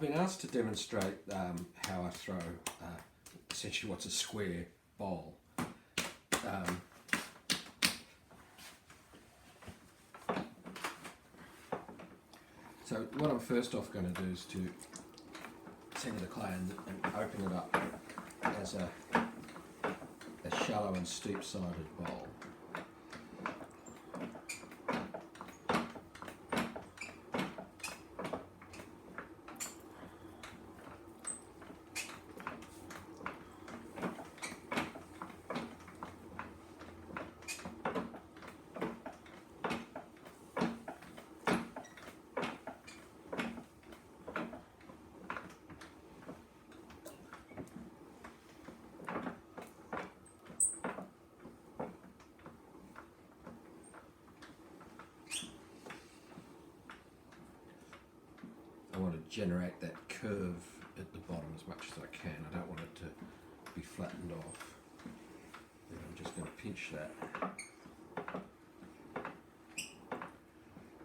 been asked to demonstrate how I throw essentially what's a square bowl. So what I'm first off going to do is to center the clay and open it up as a shallow and steep-sided bowl. I want to generate that curve at the bottom as much as I can. I don't want it to be flattened off. Then I'm just going to pinch that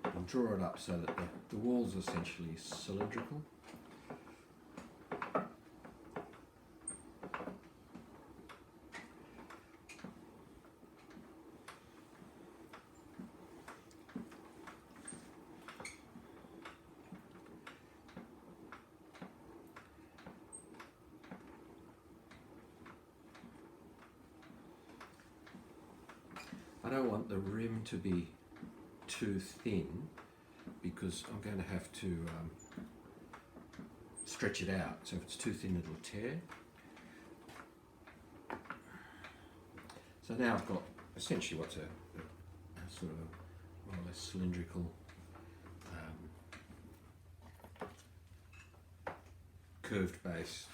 and draw it up so that the wall's essentially cylindrical. I don't want the rim to be too thin because I'm going to have to stretch it out. So if it's too thin, it'll tear. So now I've got essentially what's a sort of a more or less cylindrical curved base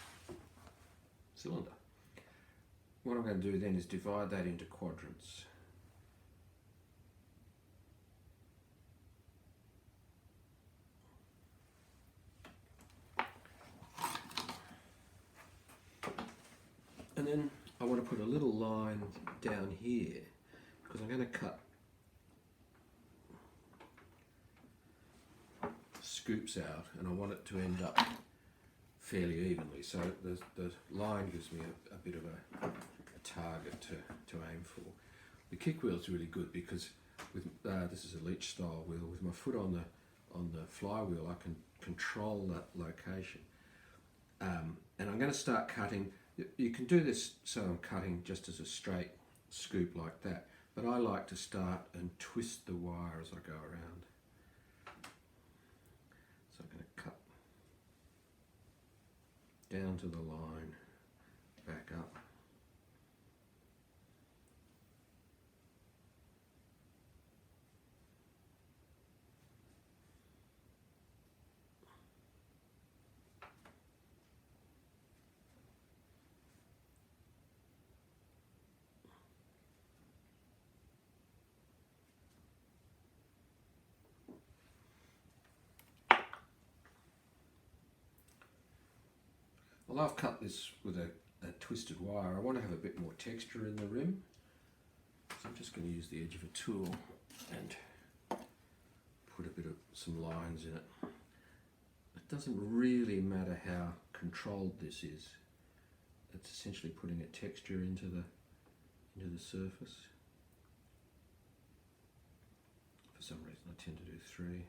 cylinder. What I'm going to do then is divide that into quadrants. And then I want to put a little line down here because I'm going to cut scoops out and I want it to end up fairly evenly. So the line gives me a bit of a target to aim for. The kick wheel is really good because with this is a leech style wheel. With my foot on the flywheel, I can control that location. And I'm going to start cutting. You can do this so I'm cutting just as a straight scoop like that, but I like to start and twist the wire as I go around. So I'm going to cut down to the line, back up. Well, I've cut this with a twisted wire. I want to have a bit more texture in the rim. So I'm just going to use the edge of a tool and put a bit of some lines in it. It doesn't really matter how controlled this is. It's essentially putting a texture into the surface. For some reason I tend to do 3.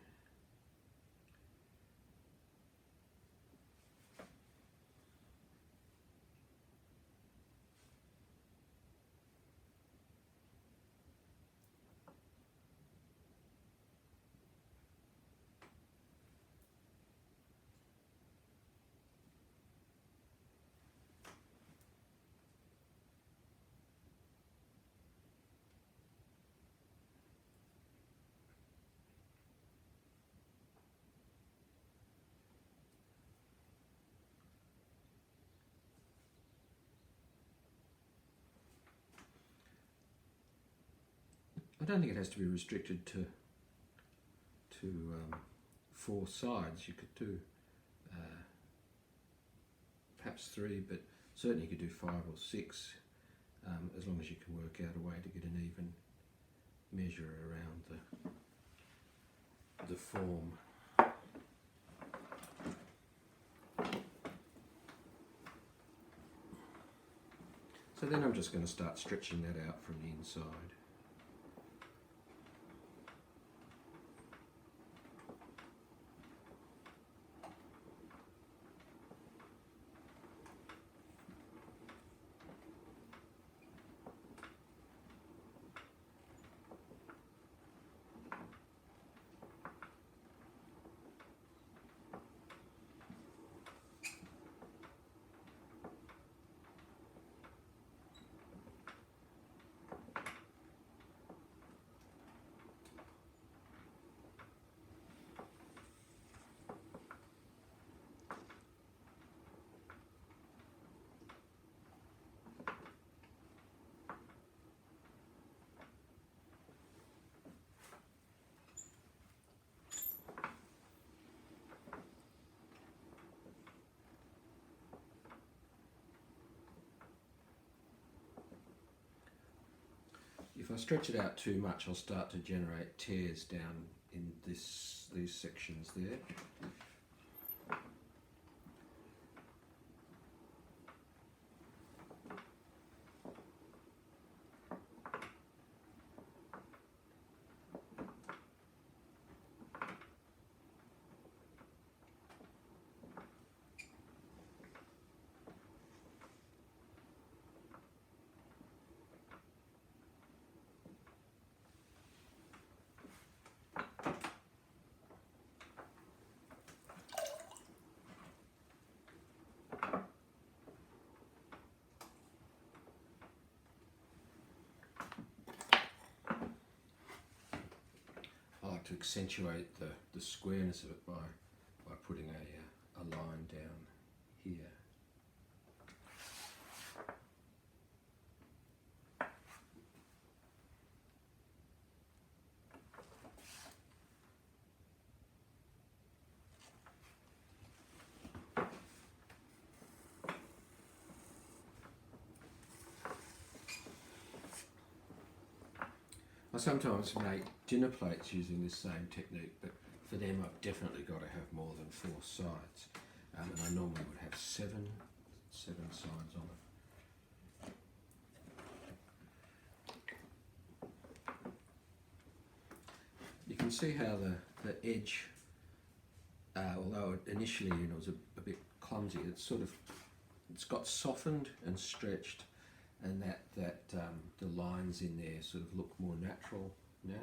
I don't think it has to be restricted to 4 sides. You could do perhaps 3, but certainly you could do 5 or 6, as long as you can work out a way to get an even measure around the form. So then I'm just going to start stretching that out from the inside. If I stretch it out too much, I'll start to generate tears down in these sections there. I like to accentuate the squareness of it by putting a line down here. I sometimes make dinner plates using this same technique, but for them I've definitely got to have more than 4 sides, and I normally would have seven sides on it. You can see how the edge, although initially it was a bit clumsy, it's got softened and stretched, and that the lines in there sort of look more natural now.